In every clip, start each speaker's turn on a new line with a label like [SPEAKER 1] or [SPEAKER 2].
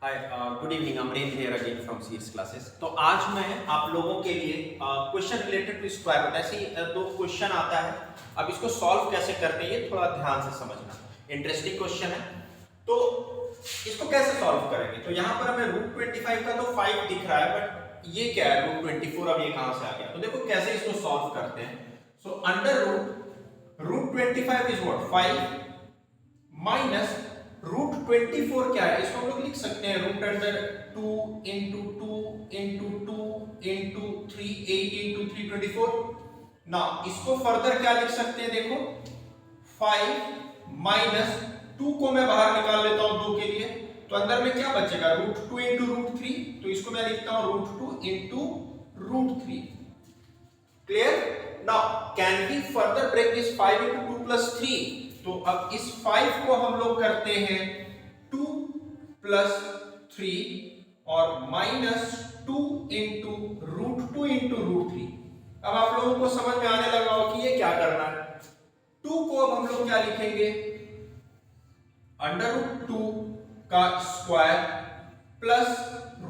[SPEAKER 1] Hi, good evening. Amarendra here again from Seeds classes. तो आज मैं आप लोगों के लिए question related to square root, ऐसे ही दो क्वेश्चन आता है। अब इसको सॉल्व कैसे करते हैं ये थोड़ा ध्यान से समझना, इंटरेस्टिंग क्वेश्चन है। तो इसको कैसे सॉल्व करेंगे? तो यहाँ पर हमें रूट 25 का तो 5 दिख रहा है, बट ये क्या है रूट 24? अब ये कहाँ से आ गया? तो देखो कैसे इसको सॉल्व करते हैं। So under root 25 is what 5 minus root 24 क्या है? इसको हम लोग लिख सकते हैं root under 2 into 2 into 2 into 3 8 into 3 24। ना इसको फर्दर क्या लिख सकते हैं? देखो 5 माइनस 2 को मैं बाहर निकाल लेता हूं 2 के लिए, तो अंदर में क्या बचेगा? Root 2 into root 3। तो इसको मैं लिखता हूं root 2 into root 3। Clear? Now can we further break this 5 into 2 plus 3? तो अब इस 5 को हम लोग करते हैं 2 प्लस 3 और minus 2 into root 2 into root 3। अब आप लोगों को समझ में आने लगा हो कि ये क्या करना है। 2 को अब हम लोग क्या लिखेंगे? अंडर रूट 2 का स्क्वायर प्लस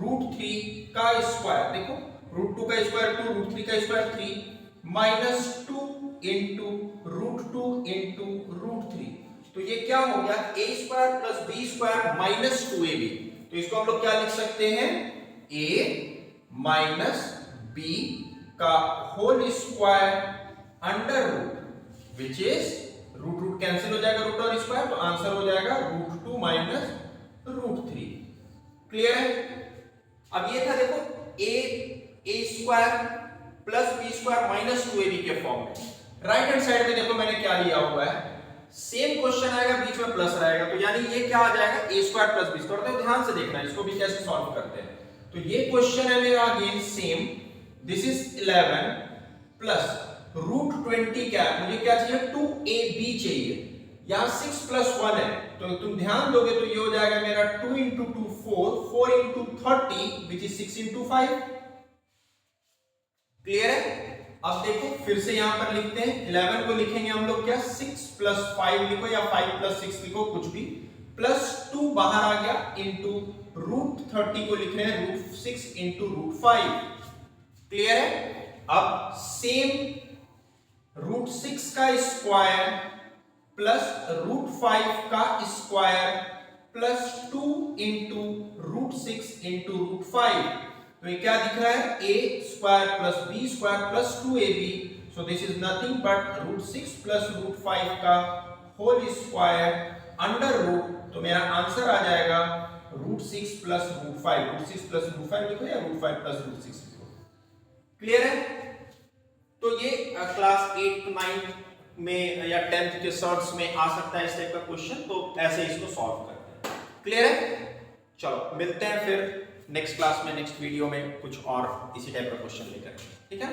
[SPEAKER 1] रूट 3 का स्क्वायर। देखो रूट 2 का स्क्वायर 2, रूट 3 का square 3, minus 2 into root 2 into root 3। तो ये क्या हो गया? A square plus B square minus 2ab। तो इसको हम लोग क्या लिख सकते हैं? ए माइनस बी का whole square under root, which is root root cancel हो जाएगा, रूट और स्क्वायर, तो आंसर हो जाएगा रूट 2 माइनस रूट 3। क्लियर है? अब ये था देखो A square plus B square minus 2ab के फॉर्म में। राइट हैंड साइड में देखो मैंने क्या लिया हुआ है, सेम क्वेश्चन आएगा, बीच में प्लस रहेगा, तो यानी ये क्या आ जाएगा? ए स्क्वायर प्लस बी स्क्वायर। तो ध्यान से देखना इसको भी कैसे सॉल्व करते हैं। तो ये क्वेश्चन है मेरा again same, this is 11 plus root 20 क्या है? मुझे क्या चाहिए? 2ab चाहिए। यहां 6 प्लस 1 है, तो तुम ध्यान दोगे तो ये हो जाएगा मेरा 2 into 2 4, 4 into 30 which is 6 into 5। Clear है? अब देखो फिर से यहां पर लिखते हैं, 11 को लिखेंगे हम लोग क्या? 6 प्लस 5 लिखो या 5 प्लस 6 लिखो, कुछ भी, प्लस 2 बाहर आ गया इंटू रूट 30 को लिख रहे हैं रूट 6 इंटू रूट 5। क्लियर है? अब सेम रूट 6 का स्क्वायर प्लस रूट 5 का square plus 2 into root 6 into root 5। तो ये क्या दिख रहा है? a square plus b square plus 2ab। So this is nothing but root 6 plus root 5 का होल स्क्वायर अंडर रूट। तो मेरा आंसर आ जाएगा root 6 plus root 5। Root 6 plus root 5 लिखो या रूट 5 प्लस रूट 6 लिखो। क्लियर है? तो ये क्लास 8 9 में या 10th के शॉर्ट्स में आ सकता है इस टाइप का क्वेश्चन, तो ऐसे इसको सॉल्व करते हैं। क्लियर है? चलो मिलते हैं फिर नेक्स्ट क्लास में, नेक्स्ट वीडियो में कुछ और इसी टाइप का क्वेश्चन लेकर। ठीक है?